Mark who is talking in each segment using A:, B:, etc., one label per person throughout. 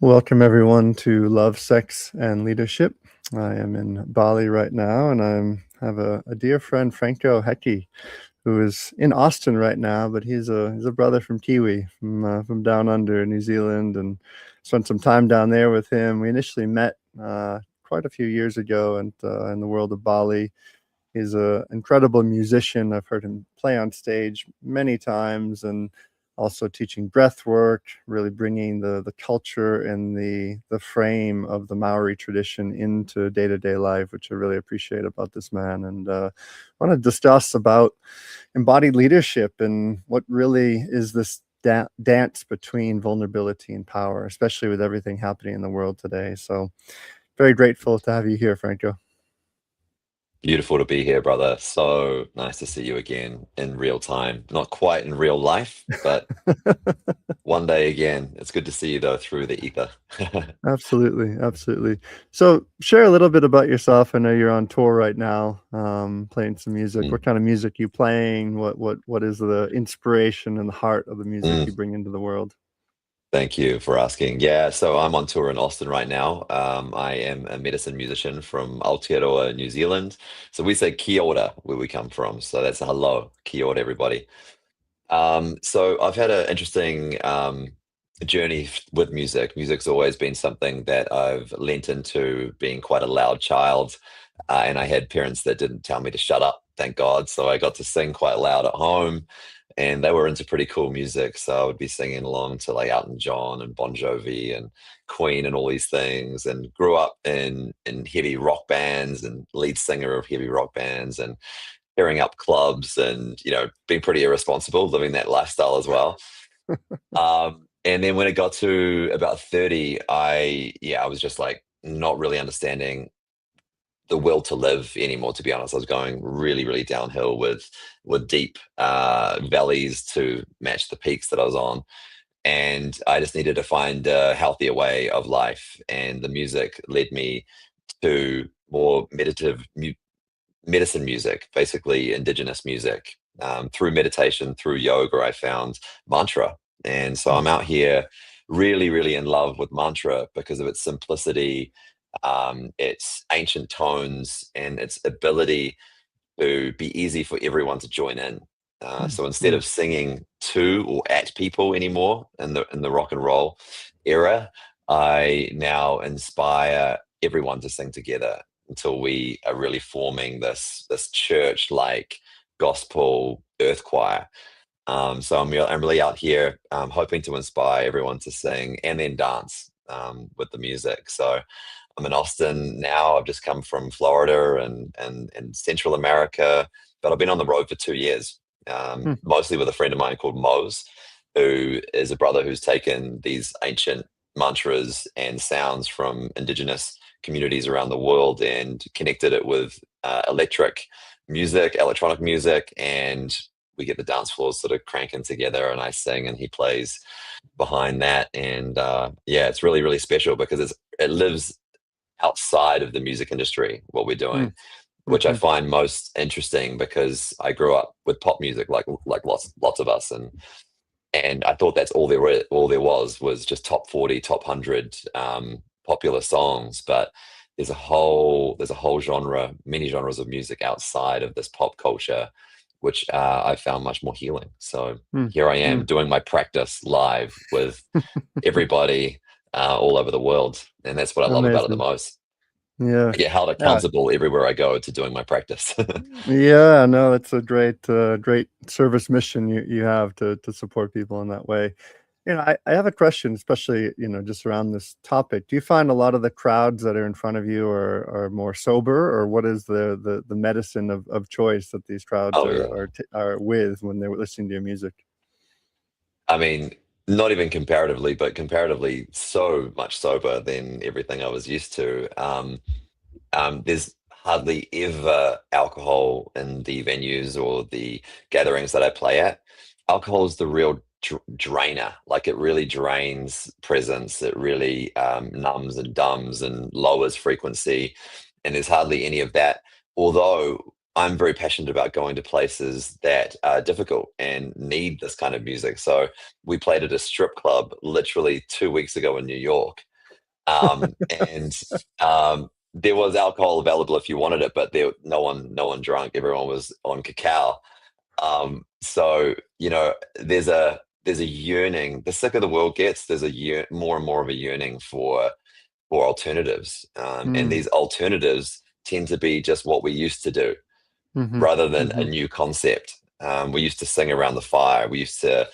A: Welcome everyone to Love, Sex, and Leadership. I am in Bali right now, and have a dear friend, Franko Heke, who is in Austin right now. But he's a brother from Kiwi, from down under New Zealand, and spent some time down there with him. We initially met quite a few years ago, and in the world of Bali. He's an incredible musician. I've heard him play on stage many times, and also teaching breath work, really bringing the culture and the frame of the Maori tradition into day-to-day life, which I really appreciate about this man. And I want to discuss about embodied leadership and what really is this dance between vulnerability and power, especially with everything happening in the world today. So very grateful to have you here, Franco.
B: Beautiful to be here, brother. So nice to see you again in real time. Not quite in real life, but one day again. It's good to see you though through the ether.
A: Absolutely, absolutely. So share a little bit about yourself. I know you're on tour right now, playing some music.
B: Mm,
A: What kind of music you playing? What is the inspiration and the heart of the music
B: mm.
A: you bring into the world?
B: Thank you for asking. Yeah, so I'm on tour in Austin right now. I am a medicine musician from Aotearoa, New Zealand. So we say kia ora where we come from. So that's a hello, kia ora, everybody. So I've had an interesting journey with music. Music's always been something that I've lent into, being quite a loud child. And I had parents that didn't tell me to shut up, thank God. So I got to sing quite loud at home. And they were into pretty cool music. So I would be singing along to like Elton John and Bon Jovi and Queen and all these things. And grew up in heavy rock bands and lead singer of heavy rock bands. And tearing up clubs and being pretty irresponsible living that lifestyle as well. And then when it got to about 30, I was just like not really understanding the will to live anymore, to be honest. I was going really, really downhill with deep valleys to match the peaks that I was on. And I just needed to find a healthier way of life, and the music led me to more medicine music, basically indigenous music. Through meditation, through yoga, I found mantra. And so I'm out here really, really in love with mantra because of its simplicity, its ancient tones, and its ability to be easy for everyone to join in. So instead
A: Mm.
B: of singing to or at people anymore in the rock and roll era, I now inspire everyone to sing together until we are really forming this church like gospel earth choir. So I'm really out here hoping to inspire everyone to sing and then dance with the music. So I'm in Austin now. I've just come from Florida and Central America, but I've been on the road for 2 years,
A: Mm.
B: mostly with a friend of mine called Mose, who is a brother who's taken these ancient mantras and sounds from indigenous communities around the world and connected it with electronic music, and we get the dance floors sort of cranking together, and I sing and he plays behind that. And yeah, it's really, really special because it lives outside of the music industry, what we're
A: Mm.
B: doing, which I
A: Mhm.
B: find most interesting because I grew up with pop music, like lots of us, and I thought that's all there was just top 40, top 100 popular songs. But there's a whole genre, many genres of music outside of this pop culture, which I found much more healing. So
A: Mm.
B: here I am
A: Mm.
B: doing my practice live with everybody all over the world, and that's what I love about it the
A: Amazing.
B: most.
A: Yeah.
B: I get held
A: Yeah.
B: accountable everywhere I go to doing my practice.
A: Yeah, no, it's a great service mission you have to support people in that way. I have a question, especially, just around this topic. Do you find a lot of the crowds that are in front of you are more sober, or what is the medicine of choice that these crowds
B: Oh
A: are
B: yeah.
A: are with when they're listening to your music?
B: I mean, not even comparatively, but comparatively so much sober than everything I was used to. There's hardly ever alcohol in the venues or the gatherings that I play at. Alcohol is the real drainer. Like it really drains presence. It really numbs and dumbs and lowers frequency. And there's hardly any of that. Although I'm very passionate about going to places that are difficult and need this kind of music. So we played at a strip club literally 2 weeks ago in New York. And there was alcohol available if you wanted it, but no one drank. Everyone was on cacao. So there's a yearning. The sicker the world gets, there's more and more of a yearning for alternatives, and
A: Mm.
B: these alternatives tend to be just what we used to do
A: Mhm.
B: rather than a
A: Mhm.
B: new concept. We used to sing around the fire. We used to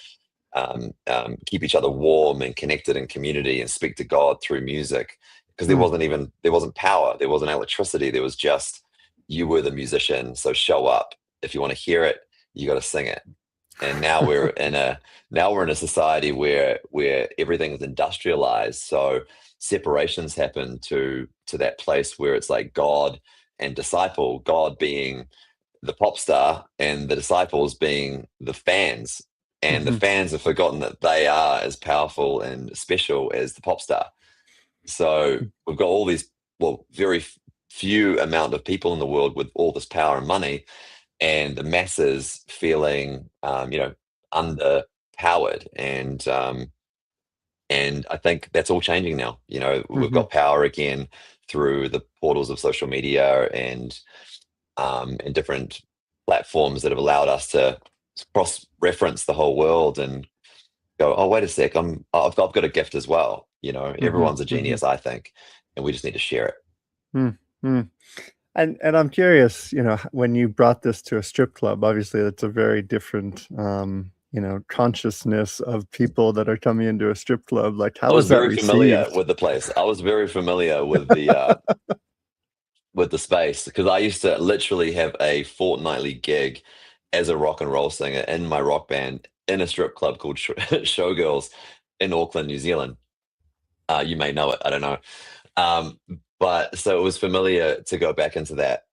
B: keep each other warm and connected in community and speak to God through music, because
A: Mm.
B: there wasn't power, there wasn't electricity, there was just, you were the musician, so show up. If you want to hear it, you got to sing it. And now we're in a society where everything is industrialized, so separations happen to that place where it's like God and disciple, God being the pop star and the disciples being the fans. And the
A: Mhm.
B: fans have forgotten that they are as powerful and special as the pop star. So we've got all these, well, very few amount of people in the world with all this power and money, and the masses feeling, underpowered. And I think that's all changing now. We've
A: Mhm.
B: got power again through the portals of social media and different platforms that have allowed us to cross-reference the whole world and go, oh, wait a sec, I've got a gift as well.
A: Mhm.
B: Everyone's a
A: Mhm.
B: genius, I think, and we just need to share it.
A: Mm. Mm. And I'm curious, when you brought this to a strip club, obviously that's a very different, consciousness of people that are coming into a strip club. Like,
B: I
A: how
B: was
A: was that
B: very familiar
A: received?
B: with the place. I was very familiar with the space, because I used to literally have a fortnightly gig as a rock and roll singer in my rock band in a strip club called Showgirls in Auckland, New Zealand. You may know it. I don't know. Um, but so it was familiar to go back into that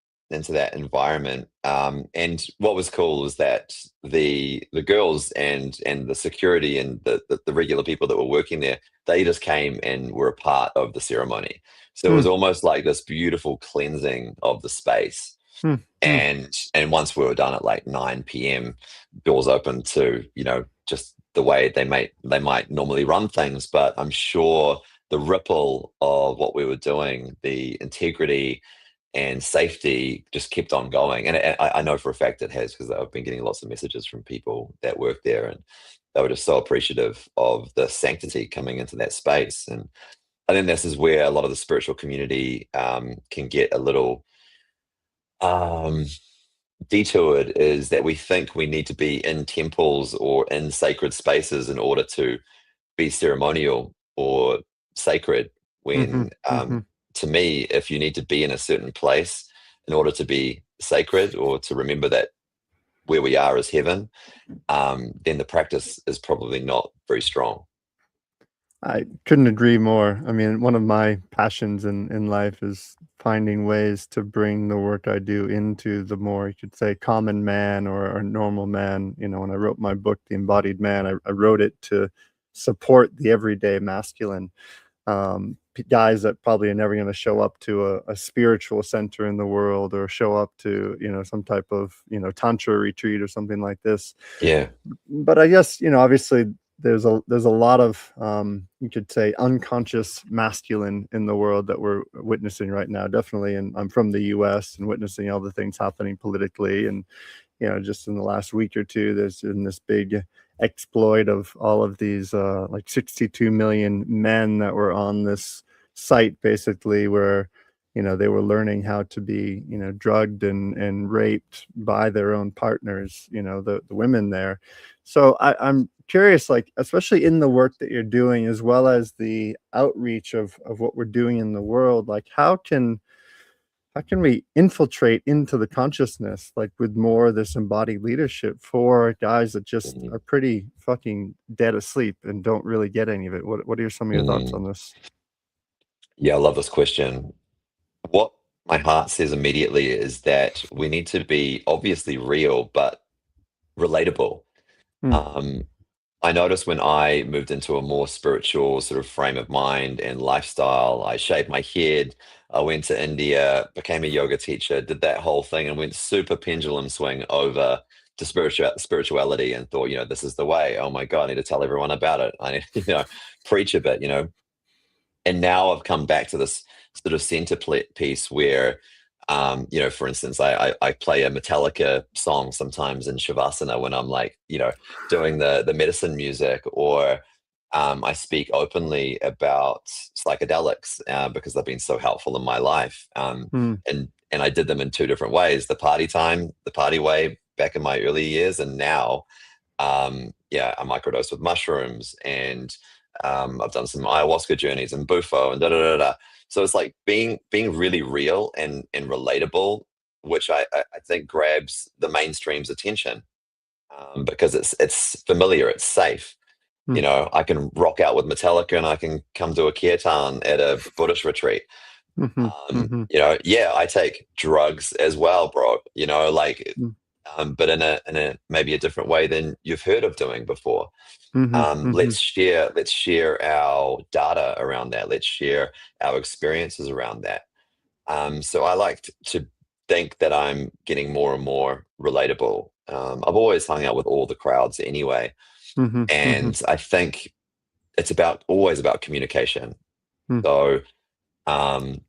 B: environment. And what was cool was that the girls and the security and the regular people that were working there, they just came and were a part of the ceremony. So it was
A: Mm.
B: almost like this beautiful cleansing of the space.
A: Mm. Mm.
B: And once we were done at like 9 p.m., doors open to, just the way they might normally run things. But I'm sure the ripple of what we were doing, the integrity and safety, just kept on going. And I know for a fact it has, because I've been getting lots of messages from people that work there, and they were just so appreciative of the sanctity coming into that space. And I think this is where a lot of the spiritual community can get a little um, detoured, is that we think we need to be in temples or in sacred spaces in order to be ceremonial or sacred, when
A: Mhm. Mhm.
B: to me, if you need to be in a certain place in order to be sacred, or to remember that where we are is heaven, then the practice is probably not very strong.
A: I couldn't agree more. I mean, one of my passions in life is finding ways to bring the work I do into the more, you could say, common man or normal man. When I wrote my book, The Embodied Man, I wrote it to support the everyday masculine, guys that probably are never going to show up to a spiritual center in the world, or show up to some type of tantra retreat or something like this.
B: Yeah.
A: But I guess, obviously there's a lot of, you could say, unconscious masculine in the world that we're witnessing right now, definitely. And I'm from the US and witnessing all the things happening politically. And just in the last week or two, there's been this big exploit of all of these, like 62 million men that were on this site, basically, where they were learning how to be drugged and raped by their own partners, the women there. So I'm curious, like, especially in the work that you're doing, as well as the outreach of what we're doing in the world, like, how can we infiltrate into the consciousness, like, with more of this embodied leadership for guys that just
B: Mhm.
A: are pretty fucking dead asleep and don't really get any of it? What are some of your thoughts
B: Mhm.
A: on this?
B: Yeah, I love this question. What my heart says immediately is that we need to be obviously real, but relatable.
A: Mm.
B: Um, I noticed when I moved into a more spiritual sort of frame of mind and lifestyle, I shaved my head, I went to India, became a yoga teacher, did that whole thing, and went super pendulum swing over to spirituality, and thought, this is the way. Oh my God, I need to tell everyone about it. I need, preach a bit, and now I've come back to this sort of piece where, for instance, I play a Metallica song sometimes in Shavasana when I'm like, doing the medicine music, or I speak openly about psychedelics because they've been so helpful in my life.
A: Mm.
B: And I did them in two different ways: the party way back in my early years, and now, I microdose with mushrooms, and I've done some ayahuasca journeys and bufo and da da da da. So it's like being really real and relatable, which I think grabs the mainstream's attention, because it's familiar, it's safe.
A: Mm.
B: I can rock out with Metallica, and I can come to a kirtan at a Buddhist retreat.
A: Mhm. Mhm.
B: Yeah, I take drugs as well, bro.
A: Mm.
B: But in a maybe a different way than you've heard of doing before.
A: Mhm.
B: Let's
A: Mhm.
B: share our data around that. Let's share our experiences around that. So I like to think that I'm getting more and more relatable. I've always hung out with all the crowds anyway,
A: Mhm. Mhm.
B: and I think it's always about communication.
A: Mm.
B: So um,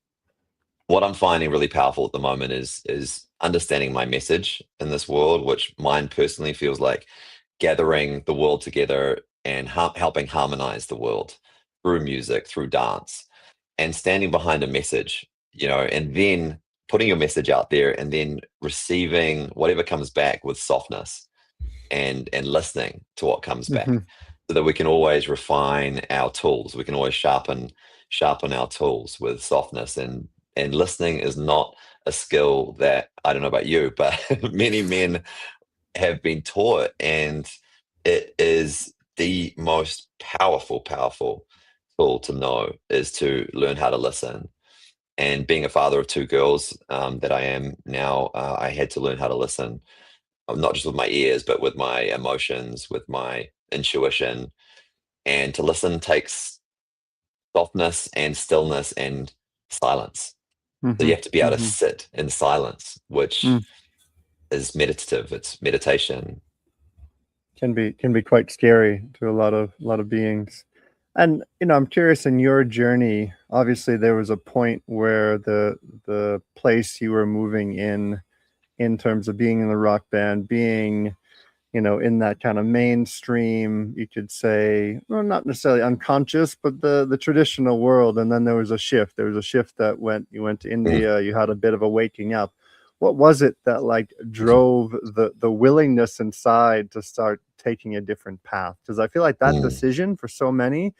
B: what I'm finding really powerful at the moment is understanding my message in this world, which mine personally feels like gathering the world together and helping harmonize the world through music, through dance, and standing behind a message, and then putting your message out there, and then receiving whatever comes back with softness, and listening to what comes back,
A: Mhm.
B: so that we can always refine our tools. We can always sharpen our tools with softness, and listening is not a skill that, I don't know about you, but many men have been taught, and it is the most powerful tool to know, is to learn how to listen. And being a father of two girls, that I am now, I had to learn how to listen, not just with my ears, but with my emotions, with my intuition. And to listen takes softness and stillness and silence. So you
A: Mhm.
B: have to be able to
A: Mhm.
B: sit in silence, which
A: Mm.
B: is meditative. It's meditation.
A: Can be quite scary to a lot of beings. And I'm curious, in your journey, obviously there was a point where the place you were moving in terms of being in the rock band, being in that kind of mainstream, you could say, well, not necessarily unconscious, but the traditional world. And then there was a shift. There was a shift that you went to
B: Mm.
A: India, you had a bit of a waking up. What was it that like drove the willingness inside to start taking a different path? Because I feel like that
B: Mm.
A: decision for so many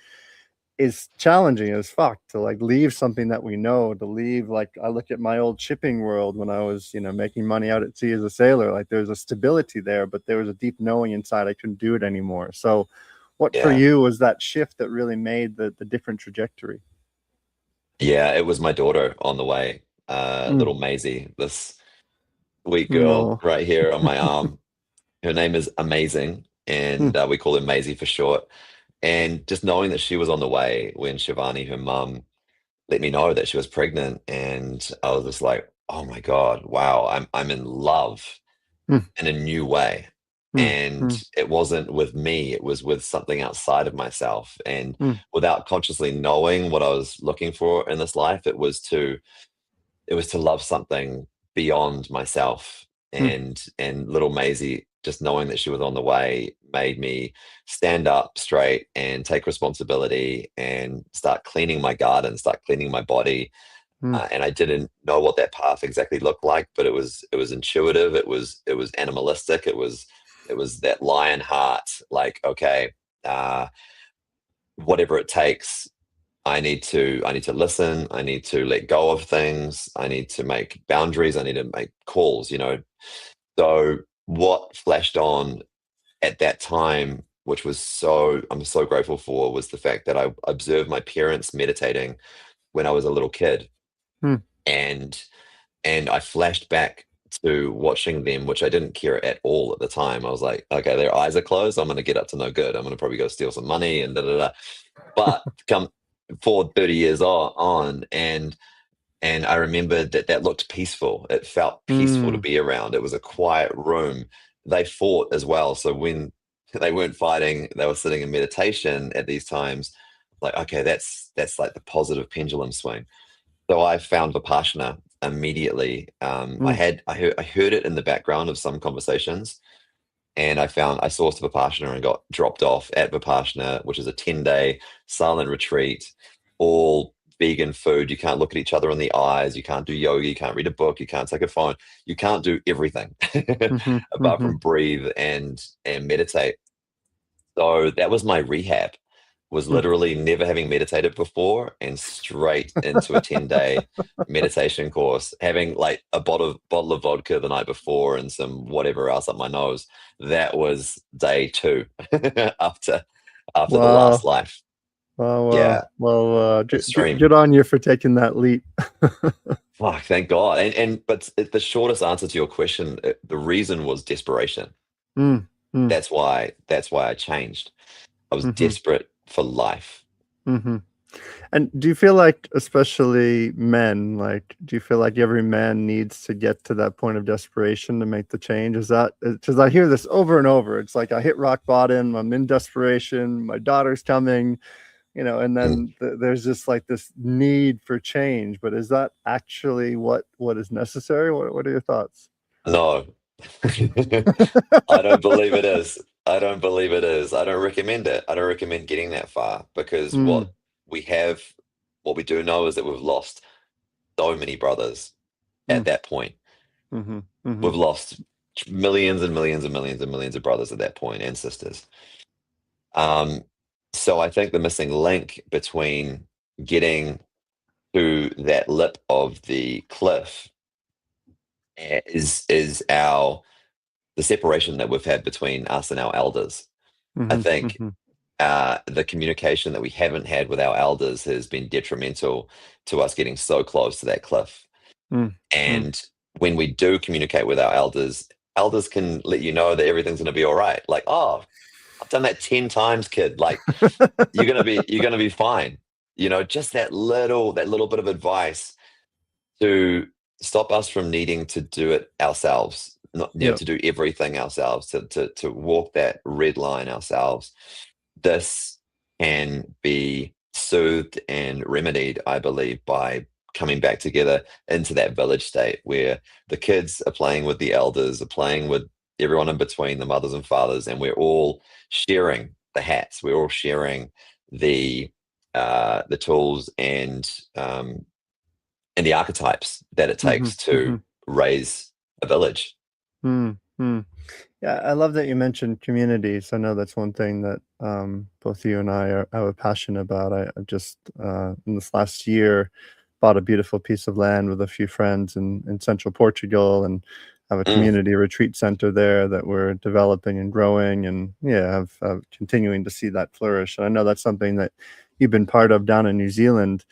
A: is challenging as fuck, to like leave something that we know, to leave, like, I look at my old shipping world when I was, making money out at sea as a sailor. Like, there's a stability there, but there was a deep knowing inside I couldn't do it anymore. So what for
B: Yeah.
A: you was that shift that really made the different trajectory?
B: Yeah, it was my daughter on the way,
A: Mm.
B: little Maisie, this sweet girl
A: No.
B: right here on my arm. Her name is Amazing,
A: Mm.
B: and we call her Maisie for short. And just knowing that she was on the way when Shivani, her mum, let me know that she was pregnant, and I was just like, "Oh my God, wow, I'm in love
A: Mm.
B: in a new way."
A: Mm.
B: And
A: Mm.
B: it wasn't with me, it was with something outside of myself. And
A: Mm.
B: without consciously knowing what I was looking for in this life, it was to love something beyond myself.
A: Mm.
B: And little Maisie, just knowing that she was on the way, made me stand up straight and take responsibility and start cleaning my garden, start cleaning my body.
A: Mm.
B: And I didn't know what that path exactly looked like, but it was intuitive. It was animalistic. It was that lion heart. Like, okay, uh, whatever it takes, I need to listen. I need to let go of things. I need to make boundaries. I need to make calls. So what flashed on at that time, which I'm so grateful for, was the fact that I observed my parents meditating when I was a little kid.
A: Mm.
B: And I flashed back to watching them, which I didn't care at all at the time. I was like, okay, their eyes are closed. I'm gonna get up to no good. I'm gonna probably go steal some money and da da da. But come forward 30 years on, and And I remembered that that looked peaceful. It felt peaceful to
A: Mm.
B: be around. It was a quiet room. They fought as well. So when they weren't fighting, they were sitting in meditation at these times. Like, okay, that's like the positive pendulum swing. So I found Vipassana immediately.
A: Mm.
B: I heard it in the background of some conversations, and I sourced Vipassana and got dropped off at Vipassana, which is a 10-day silent retreat, all vegan food. You can't look at each other in the eyes. You can't do yoga. You can't read a book. You can't take a phone. You can't do everything
A: Mhm.
B: apart
A: Mhm.
B: from breathe and meditate. So that was my rehab, was
A: Mm.
B: literally never having meditated before and straight into a 10-day meditation course, having like a bottle of vodka the night before and some whatever else up my nose. That was day two after the last
A: Wow.
B: life.
A: Wow,
B: Yeah,
A: wow. Well,
B: extreme.
A: good on you for taking that leap.
B: Fuck, thank God. But the shortest answer to your question, the reason was desperation.
A: Mm. Mm.
B: That's why I changed. I was
A: Mhm.
B: desperate for life.
A: Mhm. And do you feel like, especially men, like, do you feel like every man needs to get to that point of desperation to make the change? Is that because I hear this over and over? It's like I hit rock bottom, I'm in desperation, my daughter's coming, and
B: Mm,
A: then there's just like this need for change. But is that actually what is necessary? What are your thoughts?
B: no. I don't believe it is. I don't believe it is. I don't recommend it. I don't recommend getting that far because
A: Mm.
B: we have, what we do know is that we've lost so many brothers at
A: Mm.
B: that point.
A: Mhm. Mhm.
B: We've lost millions and millions and millions and millions of brothers at that point and sisters. Um, so I think the missing link between getting to that lip of the cliff is the separation that we've had between us and our elders. I
A: Mhm.
B: think
A: Mhm.
B: the communication that we haven't had with our elders has been detrimental to us getting so close to that cliff.
A: Mm. Mm.
B: And when we do communicate with our elders, elders can let you know that everything's going to be all right. Like, oh, I've done that 10 times, kid. Like, you're going to be fine. Just that little bit of advice to stop us from needing to do it ourselves, not
A: Yep.
B: to do everything ourselves, to walk that red line ourselves. This can be soothed and remedied, I believe, by coming back together into that village state where the kids are playing with the elders, are playing with everyone in between, the mothers and fathers, and we're all sharing the hats. We're all sharing the the tools and the archetypes that it
A: Mhm.
B: takes to
A: Mhm.
B: raise a village.
A: Mm. Mm. Yeah, I love that you mentioned communities. I know that's one thing that both you and I are passionate about. I just in this last year bought a beautiful piece of land with a few friends in central Portugal and have a
B: Mm,
A: community retreat center there that we're developing and growing, and yeah, have continuing to see that flourish. And I know that's something that you've been part of down in New Zealand.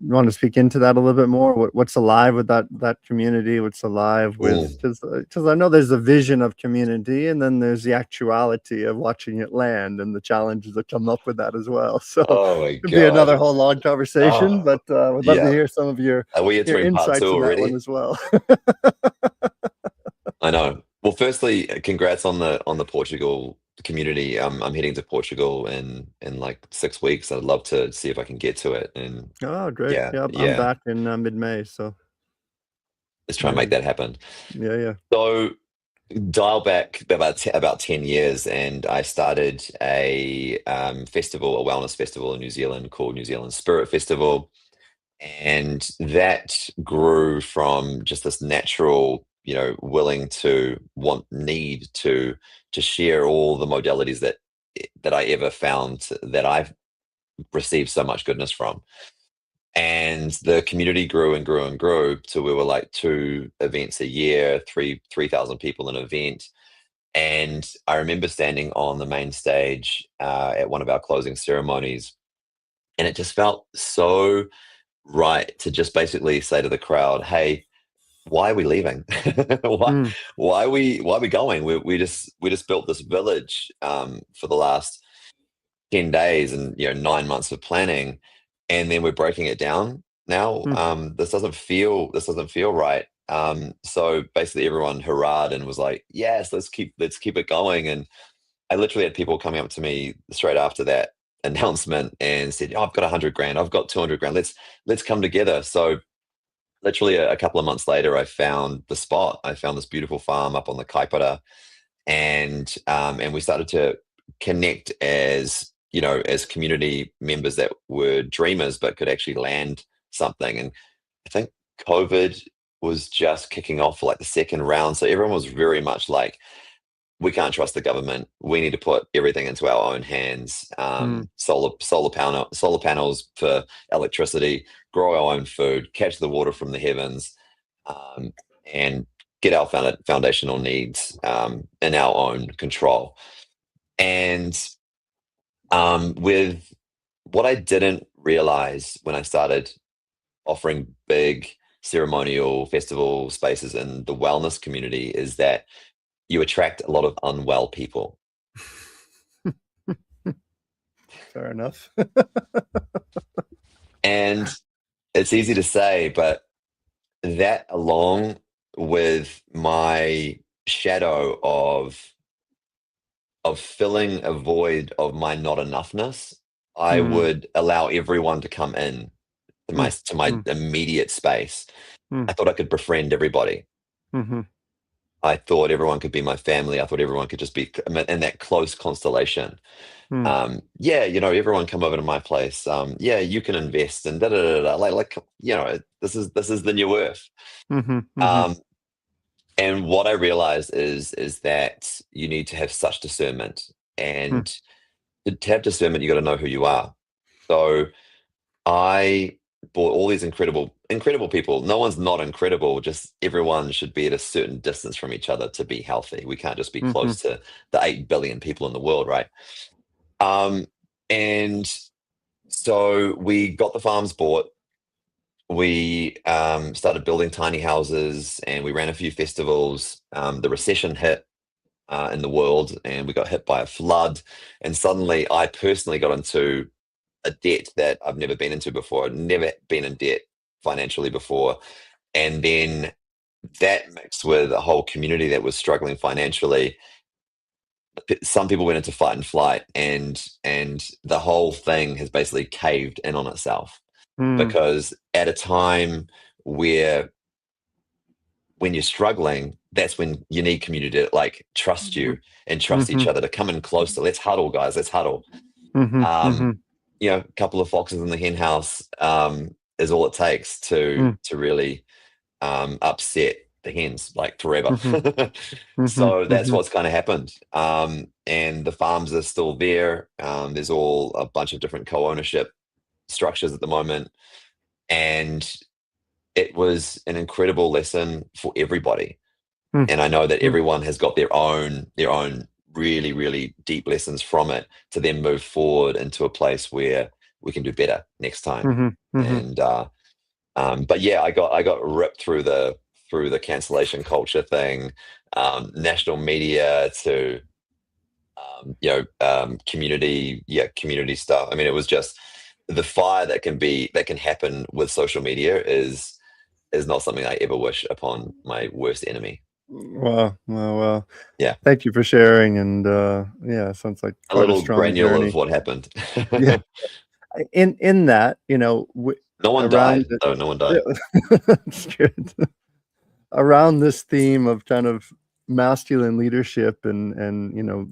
A: You want to speak into that a little bit more? What's alive with that community? What's alive with,
B: mm.
A: because I know there's a vision of community, and then there's the actuality of watching it land and the challenges that come up with that as well. So
B: Oh my
A: it'd be another
B: God.
A: whole long conversation,
B: Oh,
A: but would love to
B: yeah.
A: hear some of
B: Are we
A: your
B: entering part two
A: insights in that one
B: already?
A: as well.
B: I know. Well, firstly, congrats on the Portugal community. I'm heading to Portugal in like 6 weeks. I'd love to see if I can get to it. And
A: Oh, great!
B: yeah,
A: Yeah, I'm
B: yeah,
A: back in mid-May, so
B: let's try and make
A: yeah,
B: that happen.
A: yeah, yeah.
B: So dial back about 10 years, and I started a festival, a wellness festival in New Zealand called New Zealand Spirit Festival. And that grew from just this natural, willing to want need to share all the modalities that I ever found that I've received so much goodness from. And the community grew and grew and grew to we were like two events a year, 3,000 people an event. And I remember standing on the main stage at one of our closing ceremonies, and it just felt so right to just basically say to the crowd, "Hey, why are we leaving? why
A: Mm.
B: why are we going? We just built this village for the last 10 days and 9 months of planning, and then we're breaking it down. now.
A: Mm,
B: This doesn't feel right. So basically everyone hurrahed and was like, yes, let's keep it going. And I literally had people coming up to me straight after that announcement and said, oh, I've got 100 grand, I've got 200 grand, let's come together. So literally a couple of months later, I found the spot. I found this beautiful farm up on the Kaipara, and we started to connect as, as community members that were dreamers but could actually land something. And I think COVID was just kicking off for like the second round, so everyone was very much like, we can't trust the government. We need to put everything into our own hands.
A: mm,
B: Solar panels for electricity, grow our own food, catch the water from the heavens, um, and get our foundational needs in our own control. And with what I didn't realize when I started offering big ceremonial festival spaces in the wellness community is that you attract a lot of unwell people.
A: fair enough.
B: And it's easy to say, but that along with my shadow of filling a void of my not enoughness, I
A: Mm,
B: would allow everyone to come in to my
A: mm,
B: to my
A: mm,
B: immediate space.
A: mm,
B: I thought I could befriend everybody.
A: mhm,
B: I thought everyone could be my family. I thought everyone could just be in that close constellation.
A: mm,
B: Yeah, everyone come over to my place. Yeah, you can invest and da da da da. Like, this is the new earth.
A: mhm, mhm,
B: Um, and what I realized is that you need to have such discernment,
A: mm,
B: and to have discernment, you got to know who you are. So I bought all these incredible people. No one's not incredible. Just everyone should be at a certain distance from each other to be healthy. We can't just be
A: mhm,
B: close to the 8 billion people in the world, right? Um, and so we got the farms bought. We started building tiny houses, and we ran a few festivals. The recession hit in the world, and we got hit by a flood. And suddenly, I personally got into a debt that I've never been into before. I'd never been in debt financially before. And then that mixed with a whole community that was struggling financially. Some people went into fight and flight, and the whole thing has basically caved in on itself,
A: mm,
B: because at a time where when you're struggling, that's when you need community to like trust
A: mhm,
B: you and trust each
A: mhm,
B: other, to come in closer. Let's huddle, guys. Let's huddle.
A: mhm,
B: Um,
A: mhm,
B: a couple of foxes in the hen house is all it takes to
A: mm,
B: really upset the hens like forever.
A: mhm, mhm,
B: So that's
A: mhm,
B: what's kind of happened. And the farms are still there. There's all a bunch of different co-ownership structures at the moment, and it was an incredible lesson for everybody.
A: mm,
B: And I know that
A: mm,
B: everyone has got their own really, really deep lessons from it to then move forward into a place where we can do better next time.
A: mhm, mhm,
B: And but yeah, I got ripped through the cancellation culture thing, national media to community stuff. I mean, it was just the fire that can happen with social media is not something I ever wish upon my worst enemy.
A: wow, wow, wow.
B: Yeah,
A: Thank you for sharing, and, yeah, sounds like
B: a
A: quite a
B: little
A: strong
B: granule of
A: journey.
B: what happened.
A: Yeah. In that,
B: No one
A: around
B: died, though. No one died.
A: the that's good. Around this theme of kind of masculine leadership and,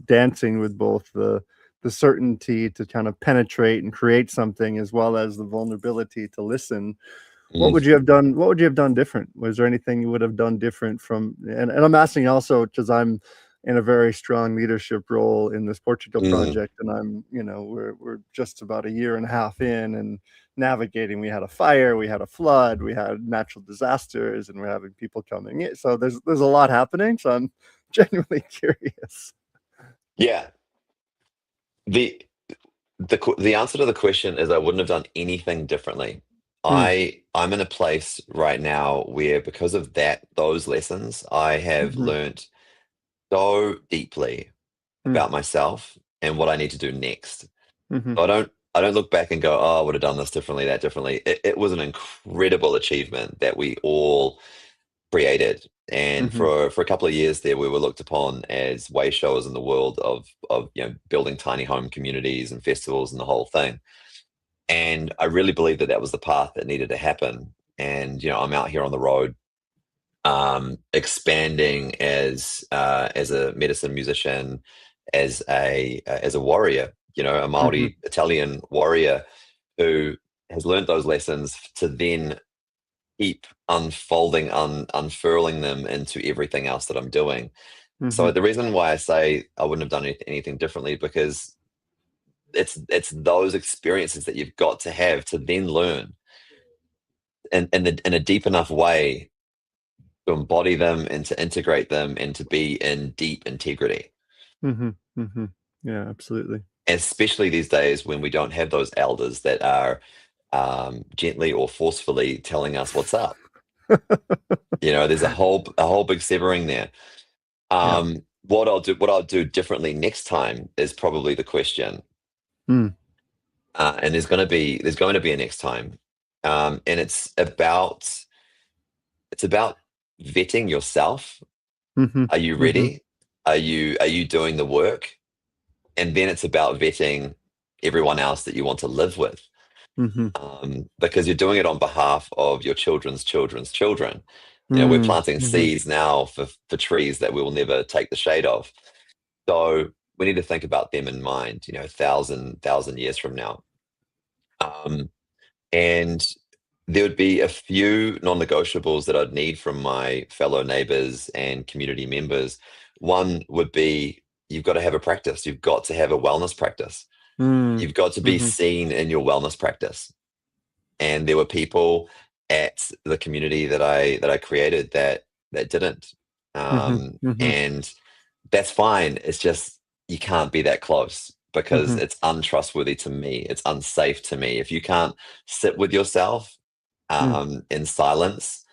A: dancing with both the certainty to kind of penetrate and create something as well as the vulnerability to listen.
B: Mm,
A: What would you have done different? Was there anything you would have done different from, and I'm asking also because I'm in a very strong leadership role in this Portugal
B: mm.
A: project, and we're just about a year and a half in and navigating. We had a fire, we had a flood, we had natural disasters, and we're having people coming in. So there's a lot happening. So I'm genuinely curious.
B: Yeah. The the answer to the question is I wouldn't have done anything differently.
A: Mm,
B: I'm in a place right now where, because of those lessons, I have
A: mhm,
B: learnt so deeply
A: mm,
B: about myself and what I need to do next.
A: mhm,
B: So I don't. I don't look back and go, oh, I would have done this differently, that differently. It was an incredible achievement that we all created. And
A: Mhm.
B: for a couple of years there, we were looked upon as way showers in the world of building tiny home communities and festivals and the whole thing. And I really believe that that was the path that needed to happen. And I'm out here on the road, expanding as a medicine musician, as a warrior, a
A: Mhm.
B: Maori Italian warrior who has learned those lessons to then keep unfolding, unfurling them into everything else that I'm doing. So
A: Mhm.
B: the reason why I say I wouldn't have done anything differently, because it's those experiences that you've got to have to then learn in a deep enough way to embody them and to integrate them and to be in deep integrity.
A: Mhm. Mhm. Yeah, absolutely.
B: Especially these days when we don't have those elders that are gently or forcefully telling us what's up. There's a whole big severing there.
A: Yeah.
B: What I'll do differently next time is probably the question.
A: Mm.
B: And there's going to be a next time. And it's about vetting yourself.
A: Mhm.
B: Are you
A: Mhm.
B: ready? Are you doing the work? And then it's about vetting everyone else that you want to live with.
A: Mhm.
B: Because you're doing it on behalf of your children's children's children. We're
A: Mm.
B: planting
A: Mhm.
B: seeds now for trees that we will never take the shade of. So we need to think about them in mind, thousand years from now. Um, and there would be a few non-negotiables that I'd need from my fellow neighbors and community members. One would be, you've got to have a practice. You've got to have a wellness practice.
A: Mm.
B: You've got to be
A: Mhm.
B: seen in your wellness practice. And there were people at the community that I created that didn't.
A: Mhm. Mhm.
B: And that's fine. It's just you can't be that close because
A: Mhm.
B: it's untrustworthy to me. It's unsafe to me. If you can't sit with yourself
A: Mm.
B: in silence,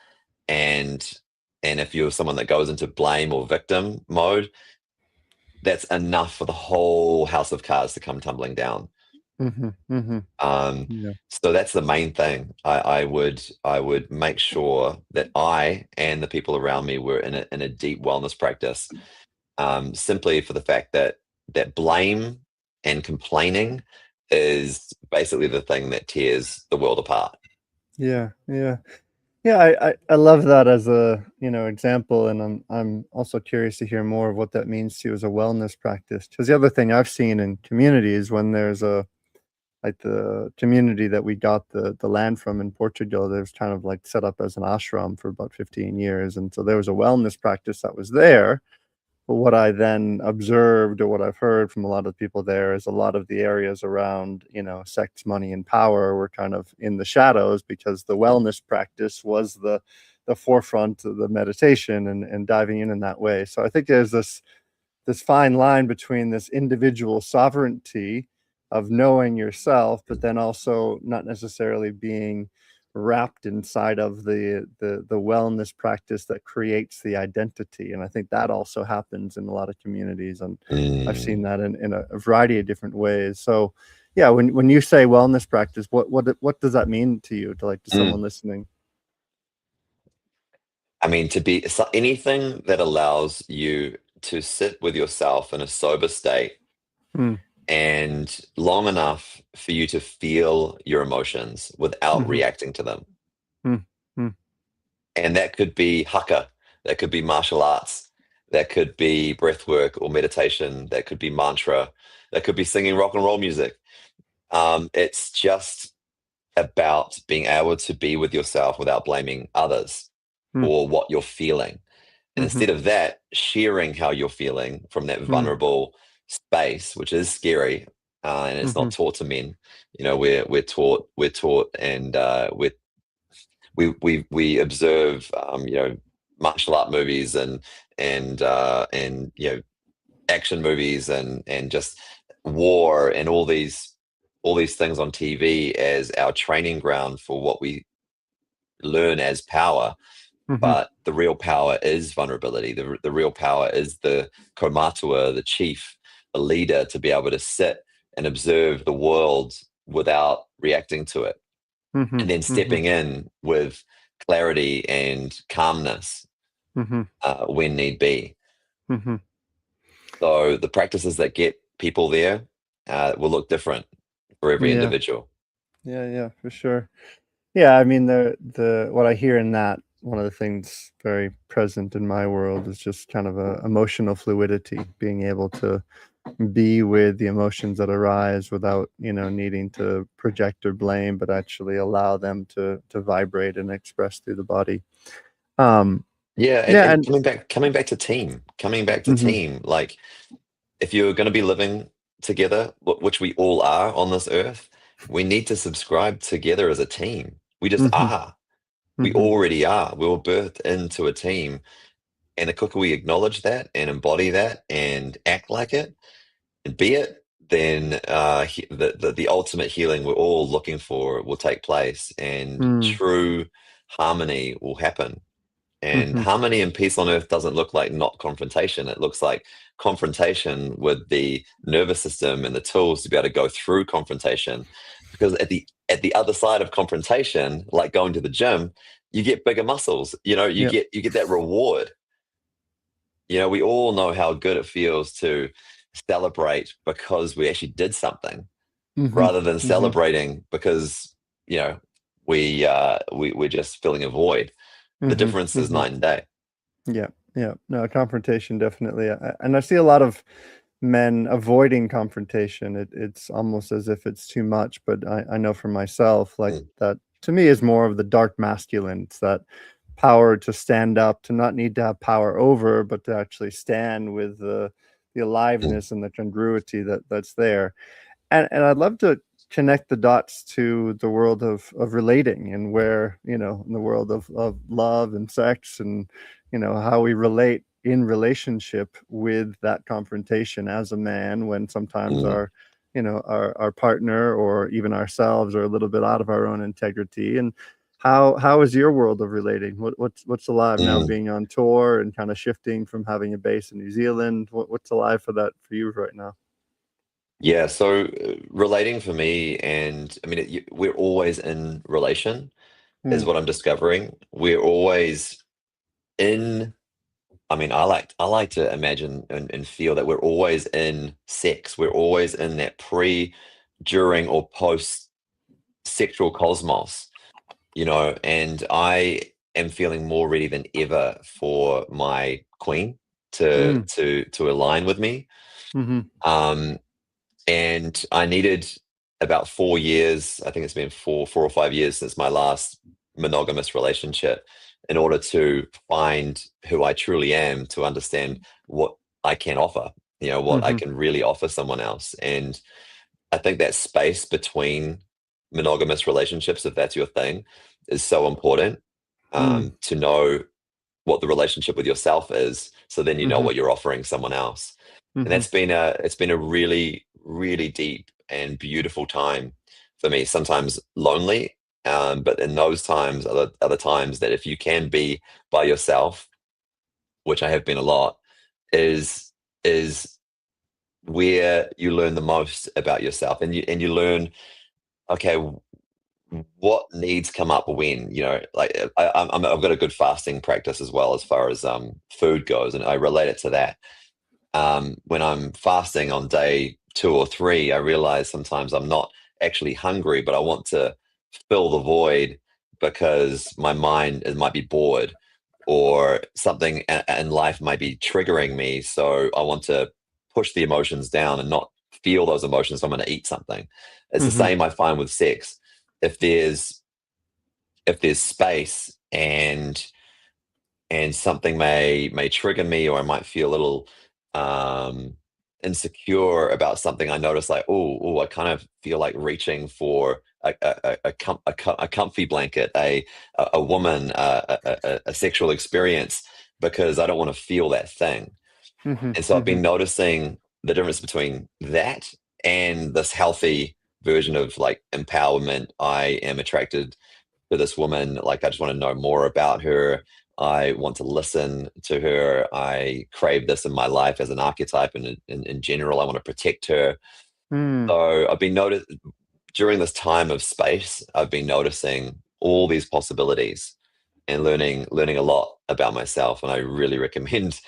B: and if you're someone that goes into blame or victim mode, that's enough for the whole house of cards to come tumbling down.
A: Mhm. Mhm.
B: Um,
A: Yeah.
B: so that's the main thing. I would make sure that I and the people around me were in a deep wellness practice, simply for the fact that blame and complaining is basically the thing that tears the world apart.
A: Yeah. Yeah. Yeah, I love that as a, example, and I'm also curious to hear more of what that means to you as a wellness practice. Because the other thing I've seen in communities when there's like the community that we got the land from in Portugal, there was kind of like set up as an ashram for about 15 years, and so there was a wellness practice that was there. But what I then observed or what I've heard from a lot of people there is a lot of the areas around, sex, money, and power were kind of in the shadows because the wellness practice was the forefront of the meditation and diving in that way. So I think there's this fine line between this individual sovereignty of knowing yourself, but then also not necessarily being wrapped inside of the wellness practice that creates the identity. And I think that also happens in a lot of communities, and I've seen
B: Mm,
A: that in a variety of different ways. So yeah, when you say wellness practice, what does that mean to you, to someone
B: mm.
A: listening?
B: I mean, anything that allows you to sit with yourself in a sober state
A: Mm,
B: and long enough for you to feel your emotions without
A: mhm,
B: reacting to them.
A: mm, mm,
B: And that could be haka, that could be martial arts, that could be breath work or meditation, that could be mantra, that could be singing rock and roll music. It's just about being able to be with yourself without blaming others
A: mm,
B: for what you're feeling. And
A: mhm,
B: instead of that, sharing how you're feeling from that
A: mm,
B: vulnerable space, which is scary, and it's not
A: mhm,
B: taught to men. We're taught, and we observe, martial art movies and action movies and just war and all these things on TV as our training ground for what we learn as power.
A: mhm,
B: But the real power is vulnerability. The real power is the komatua, the chief, the leader, to be able to sit and observe the world without reacting to it,
A: Mhm.
B: and then
A: Mhm.
B: stepping in with clarity and calmness
A: Mhm.
B: when need be.
A: Mhm.
B: So the practices that get people there will look different for every
A: Yeah.
B: individual.
A: Yeah, yeah, for sure. Yeah, I mean, the what I hear in that, one of the things very present in my world is just kind of a emotional fluidity, being able to be with the emotions that arise without, needing to project or blame, but actually allow them to vibrate and express through the body. Um,
B: Yeah,
A: yeah,
B: and
A: and
B: coming back to
A: mhm,
B: team, like if you're going to be living together, which we all are on this earth, we need to subscribe together as a team. We just
A: mhm,
B: are. We
A: mhm,
B: already are. We were birthed into a team. And the quicker we acknowledge that and embody that and act like it and be it, then the ultimate healing we're all looking for will take place and
A: mm,
B: true harmony will happen. And
A: mhm,
B: harmony and peace on earth doesn't look like not confrontation. It looks like confrontation with the nervous system and the tools to be able to go through confrontation. Because at the other side of confrontation, like going to the gym, you get bigger muscles. You
A: yep,
B: get that reward. We all know how good it feels to celebrate because we actually did something
A: mhm,
B: rather than
A: mhm,
B: celebrating because, you know, we're just filling a void. The
A: mhm,
B: difference is
A: mhm.
B: night and day.
A: Yeah, yeah. No, confrontation definitely. And I see a lot of men avoiding confrontation. It's almost as if it's too much, but I know for myself, like
B: Mm,
A: that to me is more of the dark masculine. It's that power to stand up, to not need to have power over, but to actually stand with the
B: mm,
A: aliveness and the congruity that's there. And I'd love to connect the dots to the world of relating and where, in the world of love and sex and, how we relate in relationship with that confrontation as a man when sometimes
B: mm,
A: our partner or even ourselves are a little bit out of our own integrity. And how is your world of relating? What's alive now,
B: mm.
A: being on tour and kind of shifting from having a base in New Zealand? What's alive for that for you right now?
B: Yeah, so relating for me, and I mean, we're always in relation, is
A: Mm,
B: what I'm discovering. We're always in. I mean, I like to imagine and feel that we're always in sex. We're always in that pre, during, or post sexual cosmos, and I am feeling more ready than ever for my queen to
A: mm.
B: to to align with me.
A: Mhm,
B: Um, and I needed about 4 years. I think it's been 4 or 5 years since my last monogamous relationship in order to find who I truly am, to understand what I can offer, what I
A: mhm,
B: can really offer someone else. And I think that space between monogamous relationships, if that's your thing, is so important
A: mm,
B: to know what the relationship with yourself is, so then you know
A: mhm,
B: what you're offering someone else. And
A: mhm,
B: it's been a really, really deep and beautiful time for me. Sometimes lonely, but in those times, other times that if you can be by yourself, which I have been a lot, is where you learn the most about yourself, and you learn, okay, what needs come up when, like I've got a good fasting practice as well as far as food goes, and I relate it to that. When I'm fasting on day 2 or 3, I realize sometimes I'm not actually hungry, but I want to fill the void because my mind, it might be bored, or something in life might be triggering me. So I want to push the emotions down and not feel those emotions. So I'm going to eat something. It's the
A: mhm,
B: same I find with sex. If there's space, and something may trigger me, or I might feel a little um insecure about something, I notice, like, I kind of feel like reaching for a comfy blanket, a woman, a sexual experience, because I don't want to feel that thing.
A: mhm,
B: And so I've been
A: mhm,
B: noticing the difference between that and this healthy version of like empowerment. I am attracted to this woman. Like, I just want to know more about her. I want to listen to her. I crave this in my life as an archetype, and in general, I want to protect her.
A: mm,
B: So I've been during this time of space, I've been noticing all these possibilities and learning a lot about myself. And I really recommend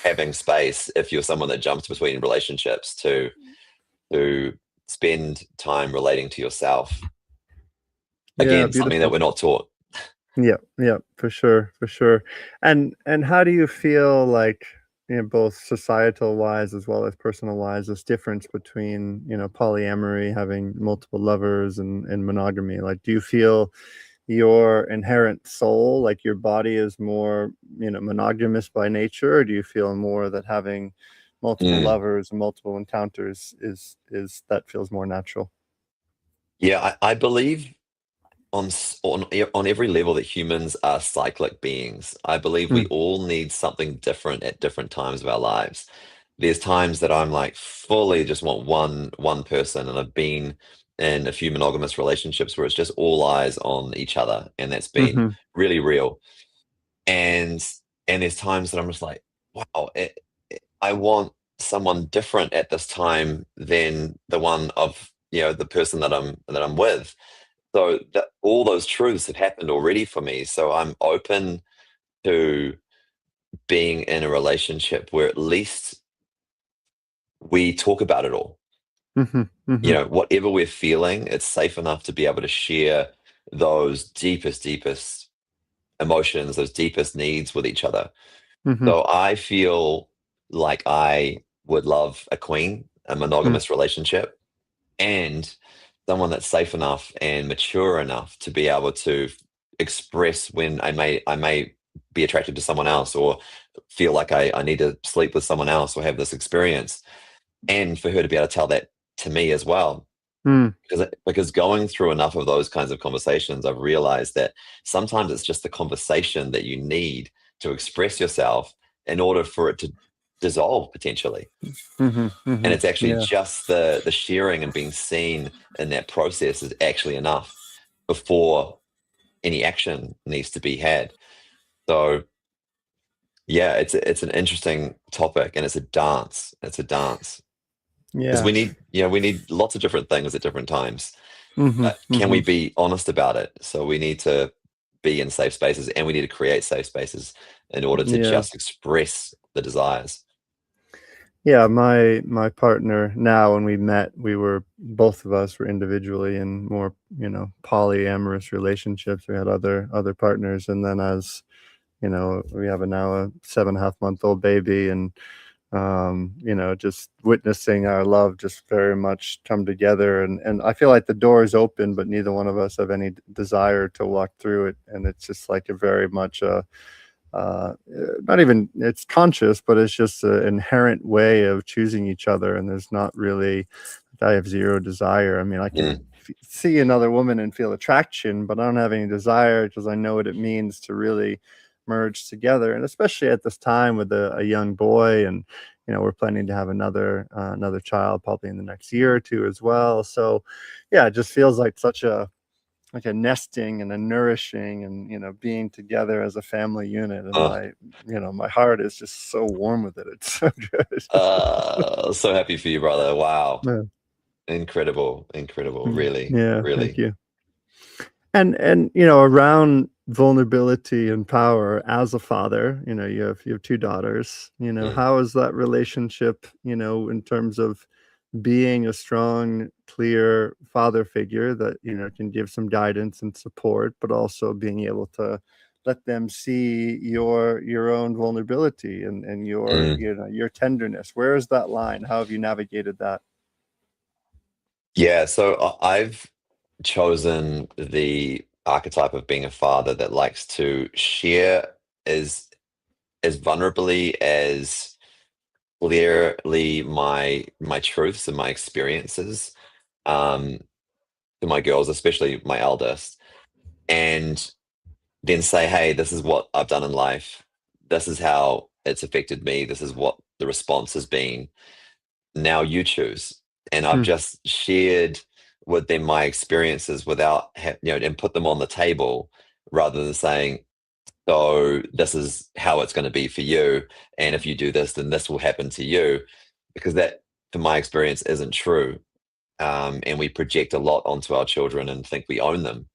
B: having space if you're someone that jumps between relationships to spend time relating to yourself.
A: Yeah,
B: Again, something that
A: beautiful.
B: we're not taught.
A: Yeah, yeah, for sure, for sure. And how do you feel like, both societal wise as well as personal wise, this difference between, polyamory, having multiple lovers and monogamy? Like, do you feel your inherent soul, like your body is more, monogamous by nature, or do you feel more that having multiple
B: Mm.
A: lovers and multiple encounters is that feels more natural?
B: Yeah, I believe on every level that humans are cyclic beings. I believe we
A: Mm,
B: all need something different at different times of our lives. There's times that I'm like fully just want one person, and I've been in a few monogamous relationships where it's just all eyes on each other, and that's been
A: mhm,
B: really real. And and there's times that I'm just like, wow, I want someone different at this time than the one of the person that I'm with. So that all those truths have happened already for me. So I'm open to being in a relationship where at least we talk about it all.
A: mhm, mhm,
B: Whatever we're feeling, it's safe enough to be able to share those deepest emotions, those deepest needs with each other.
A: mhm,
B: So I feel like I would love a queen, a
A: mm,
B: monogamous relationship, and someone that's safe enough and mature enough to be able to express when I may be attracted to someone else, or feel like I need to sleep with someone else or have this experience, and for her to be able to tell that to me as well.
A: mm,
B: Because going through enough of those kinds of conversations, I've realized that sometimes it's just the conversation that you need to express yourself in order for it to dissolve potentially.
A: mhm,
B: And
A: mhm.
B: it's actually
A: Yeah.
B: just the sharing and being seen in that process is actually enough before any action needs to be had. So yeah, it's an interesting topic, and it's a dance. It's a dance because
A: Yeah.
B: we need lots of different things at different times.
A: Mhm,
B: But can we
A: mhm.
B: be honest about it? So we need to be in safe spaces, and we need to create safe spaces in order to
A: Yeah.
B: just express the desires.
A: Yeah, my partner now, when we met, we were both of us were individually in more, polyamorous relationships. We had other partners, and then as, we have now a 7.5-month-old baby, and, just witnessing our love just very much come together, and I feel like the door is open, but neither one of us have any desire to walk through it, and it's just like a very much not even it's conscious, but it's just an inherent way of choosing each other. And there's not really, I have zero desire. I mean, I can
B: Mm,
A: see another woman and feel attraction, but I don't have any desire because I know what it means to really merge together. And especially at this time with a young boy, and we're planning to have another child probably in the next year or two as well. So yeah, it just feels like a nesting and a nourishing and being together as a family unit, and
B: uh,
A: my heart is just so warm with it. It's so good.
B: so happy for you, brother. Wow.
A: Yeah.
B: Incredible. Incredible.
A: Mm.
B: Really,
A: Yeah, thank
B: really.
A: you. And around vulnerability and power as a father, you have two daughters.
B: Mm,
A: How is that relationship, in terms of being a strong, clear father figure that, can give some guidance and support, but also being able to let them see your own vulnerability and your,
B: mm.
A: your tenderness. Where is that line? How have you navigated that?
B: Yeah, so I've chosen the archetype of being a father that likes to share as vulnerably, as clearly my truths and my experiences, um, to my girls, especially my eldest, and then say, "Hey, this is what I've done in life. This is how it's affected me. This is what the response has been. Now you choose." And I've
A: Mm,
B: just shared with them my experiences without and put them on the table, rather than saying, "So this is how it's going to be for you, and if you do this, then this will happen to you," because that, from my experience, isn't true. and we project a lot onto our children and think we own them.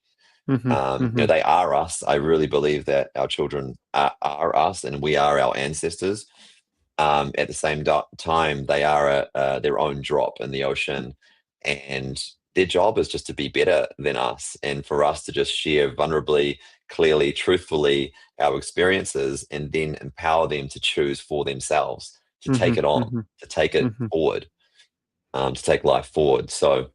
A: Mhm. Mhm.
B: They are us. I really believe that our children are us, and we are our ancestors. At the same time, they are their own drop in the ocean, and their job is just to be better than us, and for us to just share vulnerably, clearly, truthfully our experiences, and then empower them to choose for themselves, to take
A: Mhm.
B: it on,
A: Mhm.
B: to take it
A: Mhm.
B: forward, to take life forward. So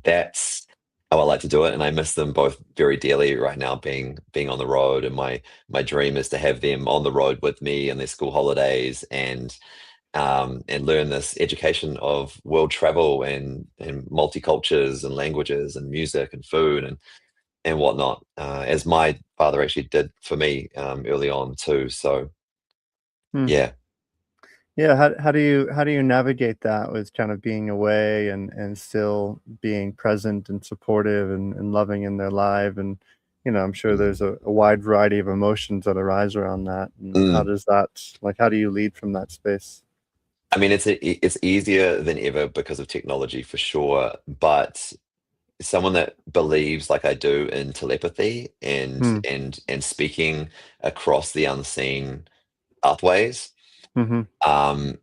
B: that's how I like to do it, and I miss them both very dearly right now, being on the road. And my dream is to have them on the road with me in their school holidays, and learn this education of world travel and multicultures and languages and music and food and whatnot, as my father actually did for me early on too. So
A: Mm.
B: yeah.
A: Yeah, how do you navigate that with kind of being away and still being present and supportive and loving in their life? And, I'm sure
B: Mm.
A: there's a wide variety of emotions that arise around that, and how
B: Mm.
A: does that like, how do you lead from that space?
B: I mean, it's easier than ever because of technology for sure, but someone that believes like I do in telepathy
A: Mm.
B: and speaking across the unseen pathways,
A: Mhm.
B: um,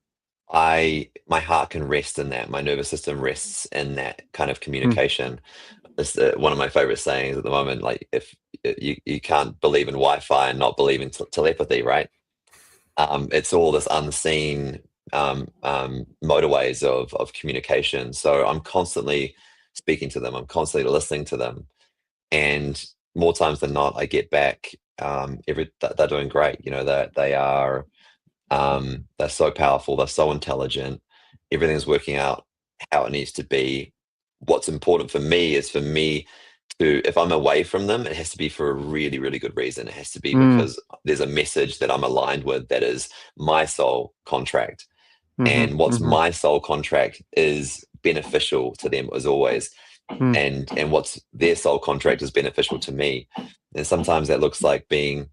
B: my heart can rest in that. My nervous system rests in that kind of
A: Mm.
B: communication. It's one of my favorite sayings at the moment. Like, if you can't believe in Wi-Fi and not believe in telepathy, right? It's all this unseen motorways of communication. So I'm constantly speaking to them. I'm constantly listening to them, and more times than not, I get back. They're doing great. They're so powerful. They're so intelligent. Everything's working out how it needs to be. What's important for me is for me to, if I'm away from them, it has to be for a really, really good reason. It has to be
A: Mm.
B: because there's a message that I'm aligned with that is my soul contract.
A: Mhm.
B: And what's
A: Mhm.
B: my soul contract is beneficial to them as always.
A: Mm.
B: And what's their soul contract is beneficial to me. And sometimes that looks like being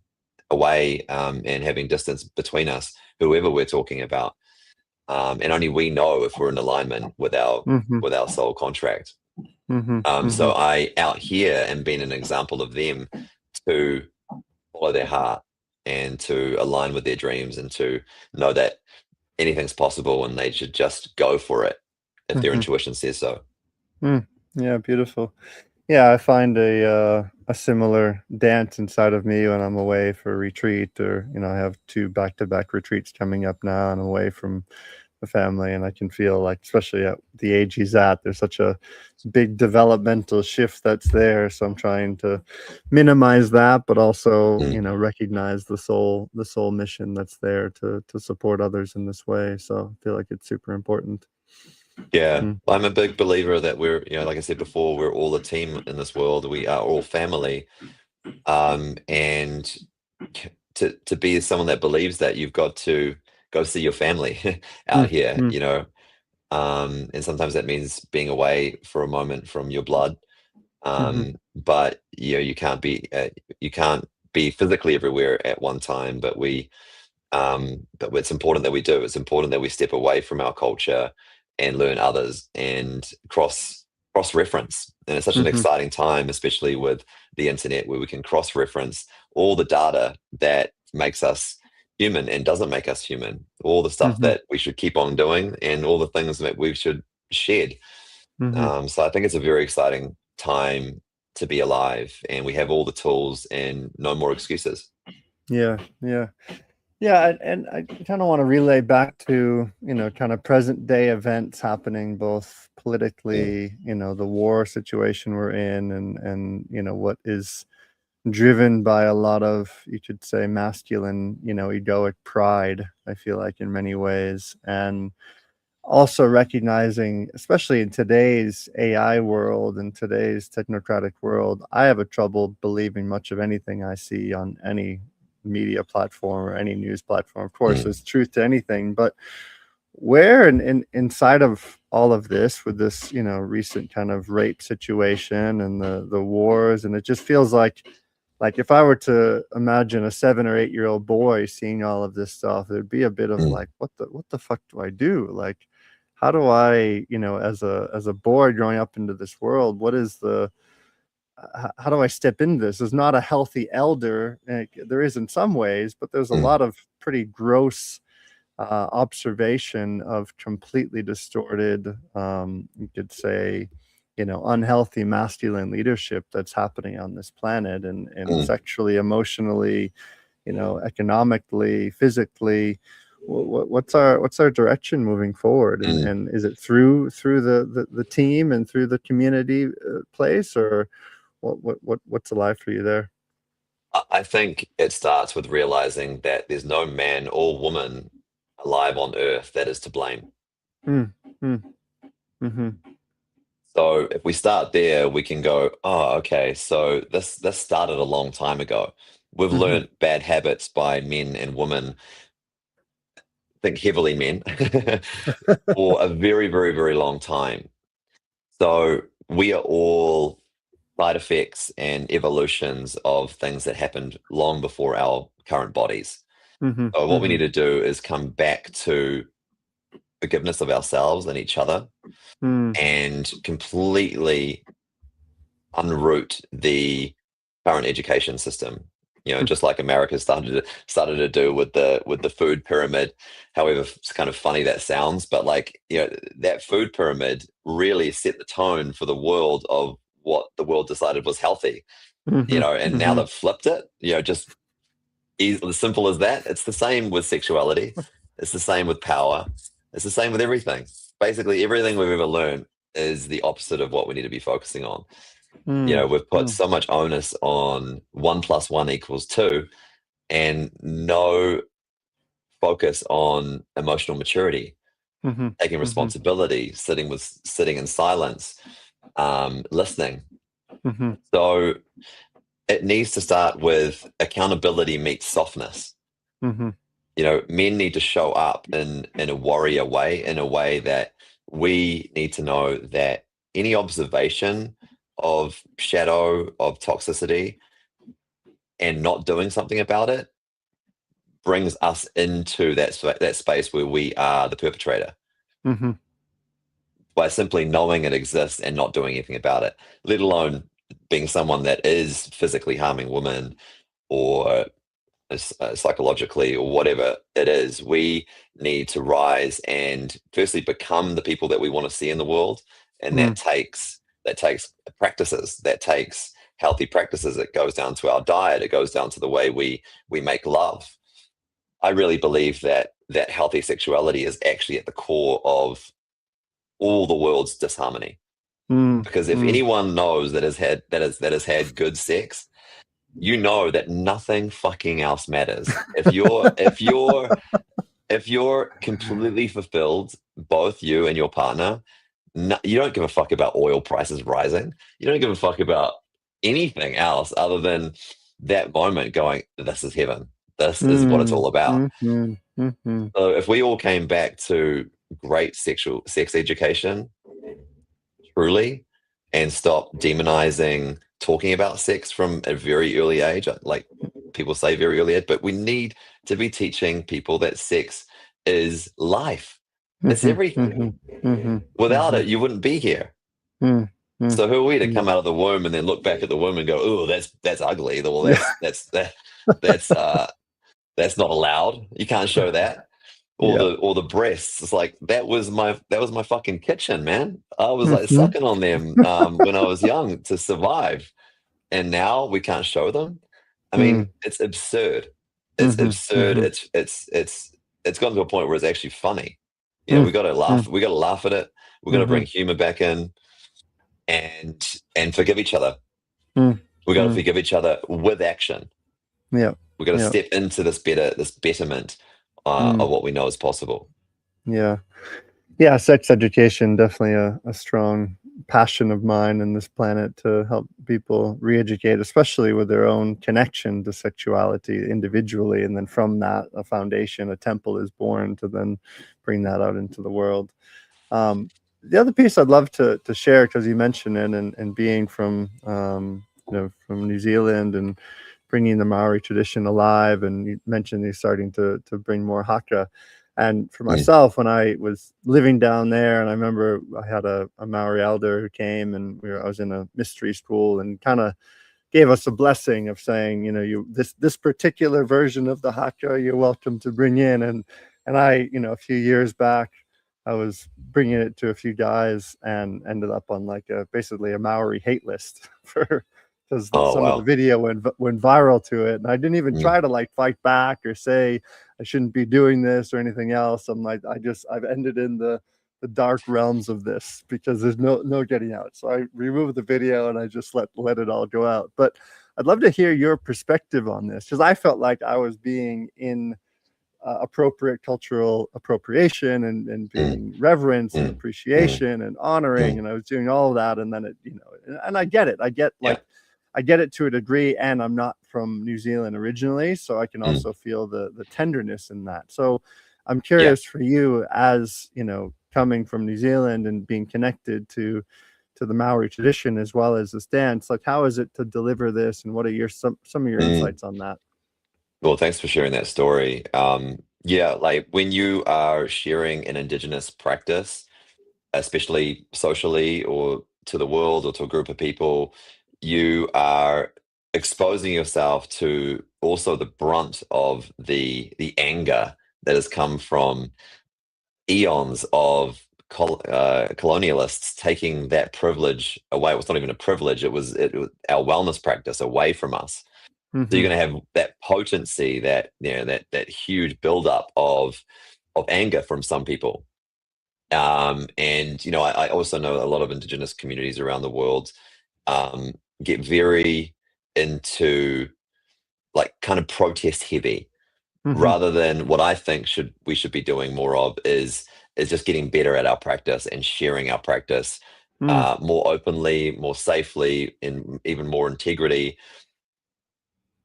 B: away, and having distance between us, whoever we're talking about. And only we know if we're in alignment
A: Mhm.
B: with our soul contract.
A: Mhm.
B: So
A: Mhm.
B: I out here am being an example of them to follow their heart and to align with their dreams and to know that anything's possible and they should just go for it if their
A: Mhm.
B: intuition says so.
A: Mm. Yeah, beautiful. Yeah, I find a similar dance inside of me when I'm away for a retreat, or I have two back-to-back retreats coming up now, and I'm away from the family, and I can feel like, especially at the age he's at, there's such a big developmental shift that's there. So I'm trying to minimize that, but also,
B: Mm.
A: recognize the soul mission that's there to support others in this way. So I feel like it's super important.
B: Yeah,
A: Mm.
B: I'm a big believer that we're, like I said before, we're all a team in this world. We are all family. And to be someone that believes that, you've got to go see your family out
A: Mm.
B: here,
A: Mm.
B: and sometimes that means being away for a moment from your blood.
A: Mhm.
B: But you can't be physically everywhere at one time, but it's important that we do. It's important that we step away from our culture and learn others and cross reference. And it's such an
A: Mhm.
B: exciting time, especially with the internet, where we can cross reference all the data that makes us human and doesn't make us human, all the stuff
A: Mhm.
B: that we should keep on doing, and all the things that we should shed.
A: Mhm.
B: So I think it's a very exciting time to be alive, and we have all the tools and no more excuses.
A: Yeah, yeah. Yeah, and I kind of want to relay back to, kind of present day events happening both
B: Mm,
A: politically, the war situation we're in, and what is driven by a lot of, you could say, masculine, egoic pride, I feel like, in many ways. And also recognizing, especially in today's AI world and today's technocratic world, I have a trouble believing much of anything I see on any media platform or any news platform. Of course,
B: mm,
A: there's truth to anything, but where inside of all of this, with this, recent kind of rape situation and the wars, and it just feels like if I were to imagine a 7 or 8 year old boy seeing all of this stuff, there'd be a bit of
B: mm,
A: like, what the fuck do I do? Like, how do I, as a boy growing up into this world, what is how do I step into this? There's not a healthy elder. There is in some ways, but there's a
B: Mm,
A: lot of pretty gross observation of completely distorted, you could say, unhealthy masculine leadership that's happening on this planet, and
B: mm,
A: sexually, emotionally, economically, physically. What's our direction moving forward? And
B: mm.
A: and is it through the team and through the community place, or what's alive for you there?
B: I think it starts with realizing that there's no man or woman alive on earth that is to blame.
A: Mm, mm, mhm,
B: So if we start there, we can go, oh, okay, so this started a long time ago. We've
A: mhm,
B: learned bad habits by men and women, I think heavily men, for a very, very, very long time. So we are all side effects and evolutions of things that happened long before our current bodies.
A: mhm,
B: So what we need
A: mhm,
B: to do is come back to forgiveness of ourselves and each other
A: mm,
B: and completely unroot the current education system. You know,
A: mm,
B: just like America started to do with the food pyramid. However, it's kind of funny that sounds, but like, that food pyramid really set the tone for the world of what the world decided was healthy.
A: mhm,
B: And now
A: mhm,
B: they've flipped it. Just as simple as that. It's the same with sexuality. It's the same with power. It's the same with everything. Basically, everything we've ever learned is the opposite of what we need to be focusing on.
A: mm,
B: We've put
A: mm,
B: so much onus on 1 + 1 = 2 and no focus on emotional maturity,
A: mhm,
B: taking
A: mhm,
B: responsibility, sitting in silence, listening.
A: mhm,
B: So it needs to start with accountability meets softness.
A: mhm,
B: Men need to show up in a warrior way, in a way that we need to know that any observation of shadow, of toxicity, and not doing something about it brings us into that space where we are the perpetrator
A: mhm,
B: by simply knowing it exists and not doing anything about it, let alone being someone that is physically harming women or psychologically or whatever it is. We need to rise and firstly become the people that we want to see in the world, and
A: mm,
B: that takes practices, that takes healthy practices. It goes down to our diet. It goes down to the way we make love. I really believe that healthy sexuality is actually at the core of all the world's disharmony.
A: mm,
B: Because if
A: mm,
B: anyone knows that has had good sex, you know that nothing fucking else matters. If you're completely fulfilled, both you and your partner, no, you don't give a fuck about oil prices rising. You don't give a fuck about anything else other than that moment going, this is heaven. This is what it's
A: mm,
B: all about.
A: mhm, mhm,
B: So if we all came back to great sexual sex education, truly, and stop demonizing talking about sex from a very early age, like people say very early age, but we need to be teaching people that sex is life. It's
A: mhm,
B: everything.
A: mhm, mhm,
B: Without
A: mhm,
B: it, you wouldn't be here.
A: mm, mm,
B: So who are we to
A: mm.
B: come out of the womb and then look back at the womb and go, "Oh, that's ugly." Well,
A: Yeah,
B: that's that's not allowed. You can't show that. Or
A: yeah.
B: the breasts. It's like that was my fucking kitchen, man. I was like
A: Mhm,
B: sucking on them when I was young to survive, and now we can't show them. I mean,
A: mm,
B: it's absurd. It's
A: mhm,
B: absurd.
A: mhm,
B: It's gotten to a point where it's actually funny.
A: mm,
B: We got to laugh.
A: mm,
B: We got to laugh at it. We got to bring
A: mhm,
B: humor back in and forgive each other.
A: mm,
B: We got to
A: mm.
B: forgive each other with action.
A: Yep,
B: We got to
A: yep,
B: step into this betterment
A: mm,
B: of what we know is possible.
A: yeah. Yeah, sex education, definitely a strong passion of mine in this planet to help people re-educate, especially with their own connection to sexuality individually, and then from that, a foundation, a temple is born to then bring that out into the world. Um, the other piece I'd love to share, because you mentioned it, and being from from New Zealand and bringing the Maori tradition alive, and you mentioned you're starting to bring more haka. And for
B: Mm.
A: myself, when I was living down there, and I remember I had a Maori elder who came, and I was in a mystery school, and kind of gave us a blessing of saying, this particular version of the haka, you're welcome to bring in. And I, a few years back, I was bringing it to a few guys and ended up on like basically a Maori hate list for because
B: Oh,
A: some of the
B: wow.
A: video went viral to it, and I didn't even
B: Mm.
A: try to like fight back or say I shouldn't be doing this or anything else. I'm like, I've ended in the dark realms of this because there's no getting out. So I removed the video and I just let it all go out. But I'd love to hear your perspective on this, because I felt like I was being in appropriate cultural appropriation and
B: Mm.
A: being reverence and
B: Mm. Mm.
A: appreciation and honoring,
B: Mm.
A: and I was doing all of that. And then and I get it.
B: Yeah.
A: I get it to a degree, and I'm not from New Zealand originally, so I can
B: Mm.
A: also feel the tenderness in that. So I'm
B: Yeah.
A: curious for you, as coming from New Zealand and being connected to the Maori tradition as well as this dance, like how is it to deliver this, and what are some of your
B: Mm.
A: insights on that?
B: Well, thanks for sharing that story. Yeah, like when you are sharing an indigenous practice, especially socially or to the world or to a group of people, you are exposing yourself to also the brunt of the anger that has come from eons of colonialists taking that privilege away. It was not even a privilege; it was our wellness practice away from us. So
A: Mm-hmm.
B: you're going to have that potency, that that huge buildup of anger from some people. And I also know a lot of indigenous communities around the world um, get very into like kind of protest heavy,
A: Mm-hmm.
B: rather than what I think we should be doing more of is just getting better at our practice and sharing our practice
A: Mm.
B: more openly, more safely, in even more integrity,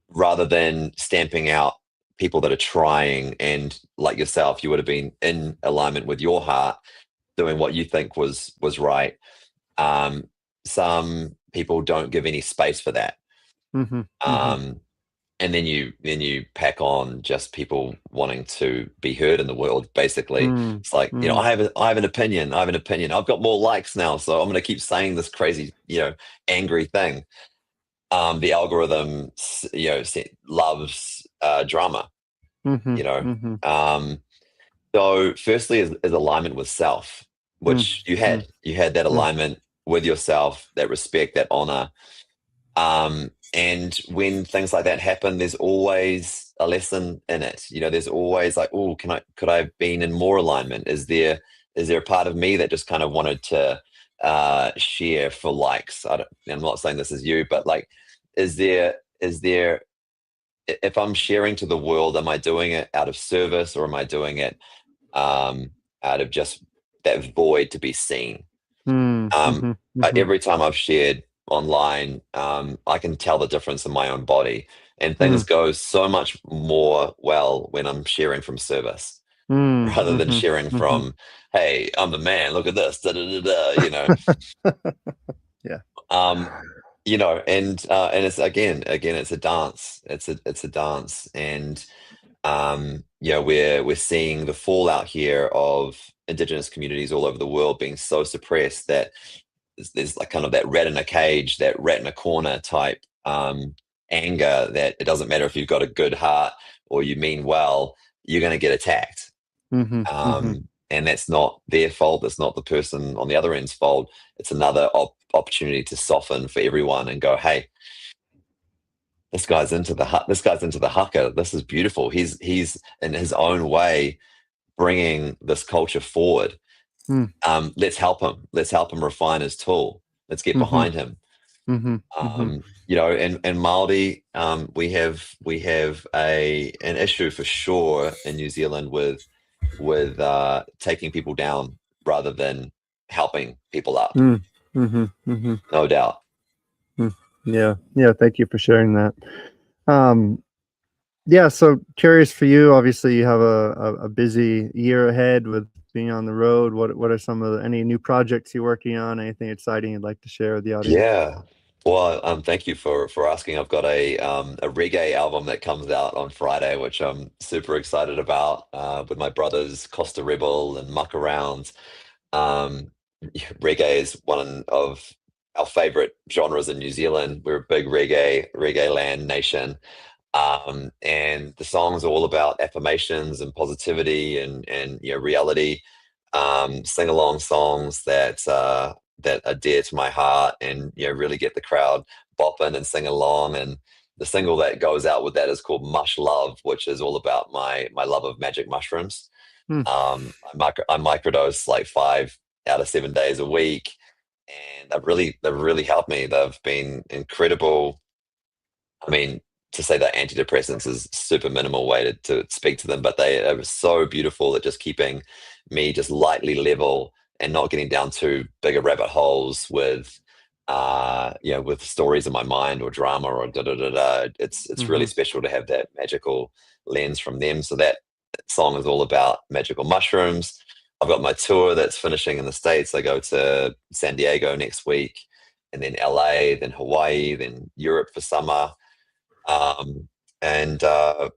B: rather than stamping out people that are trying. And like yourself, you would have been in alignment with your heart, doing what you think was right. um, some people don't give any space for that.
A: Mm-hmm. Mm-hmm.
B: um, and then you pack on just people wanting to be heard in the world. Basically,
A: Mm.
B: it's like,
A: Mm.
B: I have an opinion, I've got more likes now, so I'm going to keep saying this crazy, angry thing. The algorithm loves drama.
A: Mm-hmm.
B: you know
A: Mm-hmm.
B: um, so firstly is alignment with self,
A: Mm.
B: which you
A: Mm.
B: had. You had that
A: Mm.
B: alignment with yourself, that respect, that honor. And when things like that happen, there's always a lesson in it. There's always like, oh, could I have been in more alignment? Is there a part of me that just kind of wanted to share for likes? I'm not saying this is you, but like, is there if I'm sharing to the world, am I doing it out of service, or am I doing it um, out of just that void to be seen?
A: Mm.
B: Um,
A: Mm-hmm. Mm-hmm.
B: every time I've shared online, I can tell the difference in my own body, and things
A: Mm.
B: go so much more well when I'm sharing from service
A: Mm.
B: rather than
A: Mm-hmm.
B: sharing
A: Mm-hmm.
B: from, "Hey, I'm the man. Look at this." Da, da, da, da,
A: Yeah.
B: um, and it's again, it's a dance. It's a dance. And we're seeing the fallout here of indigenous communities all over the world being so suppressed that there's like kind of that rat in a cage, that rat in a corner type anger, that it doesn't matter if you've got a good heart or you mean well, you're going to get attacked.
A: Mm-hmm. Mm-hmm.
B: And that's not their fault. That's not the person on the other end's fault. It's another opportunity to soften for everyone and go, hey, this guy's into the haka. This is beautiful. He's in his own way bringing this culture forward.
A: Mm.
B: Let's help him. Let's help him refine his tool. Let's get
A: Mm-hmm.
B: behind him.
A: Mm-hmm. Mm-hmm.
B: And Māori, we have an issue for sure in New Zealand with taking people down rather than helping people up.
A: Mm. Mm-hmm. Mm-hmm.
B: No doubt.
A: Mm. Yeah. Yeah. Thank you for sharing that. Um, yeah. So curious for you. Obviously, you have a busy year ahead with being on the road. What are some of any new projects you're working on? Anything exciting you'd like to share with the audience?
B: Yeah. Well, thank you for asking. I've got a reggae album that comes out on Friday, which I'm super excited about, with my brothers Costa Rebel and Muck Around. Um, Reggae is one of our favorite genres in New Zealand. We're a big reggae land nation. And the songs are all about affirmations and positivity and reality. Sing along songs that are dear to my heart, and really get the crowd bopping and sing along. And the single that goes out with that is called Mush Love, which is all about my love of magic mushrooms.
A: Hmm.
B: I microdose like 5 out of 7 days a week, and they've really helped me. They've been incredible. I mean, to say that antidepressants is super minimal way to speak to them, but they are so beautiful at just keeping me just lightly level and not getting down too bigger rabbit holes with with stories in my mind or drama or da da da da. It's really
A: Hmm.
B: special to have that magical lens from them. So that song is all about magical mushrooms. I've got my tour that's finishing in the States. I go to San Diego next week, and then LA, then Hawaii, then Europe for summer. And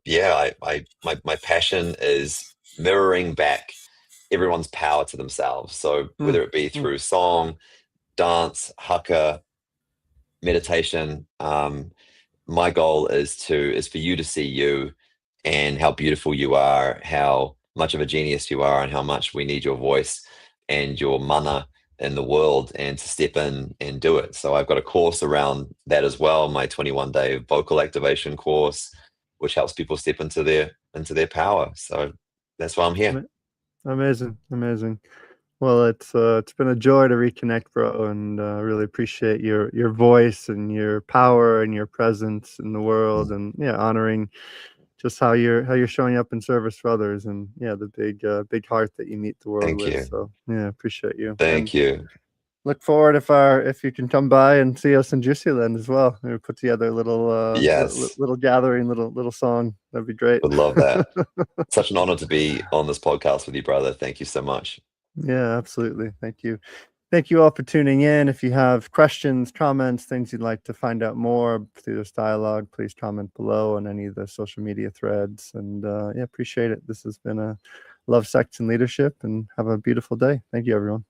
B: yeah, my passion is mirroring back everyone's power to themselves. So
A: Hmm.
B: whether it be
A: Hmm.
B: through song, dance, haka, meditation, my goal is for you to see you and how beautiful you are, how much of a genius you are, and how much we need your voice and your mana in the world, and to step in and do it. So I've got a course around that as well, my 21-day vocal activation course, which helps people step into their power. So that's why I'm here.
A: Amazing, amazing. Well, it's been a joy to reconnect, bro, and really appreciate your voice and your power and your presence in the world,
B: Mm.
A: and yeah, honoring just how you're showing up in service for others, and yeah, the big heart that you meet the world
B: Thank
A: with.
B: you.
A: So yeah, appreciate you, and
B: Thank you.
A: look forward if you can come by and see us in Juicyland as well. We put together a little
B: Yes,
A: little gathering, little song. That'd be great.
B: would love that. Such an honor to be on this podcast with you, brother. Thank you so much.
A: Yeah, absolutely. Thank you. Thank you all for tuning in. If you have questions, comments, things you'd like to find out more through this dialogue, please comment below on any of the social media threads. And yeah, appreciate it. This has been a Love, Sex, and Leadership, and have a beautiful day. Thank you, everyone.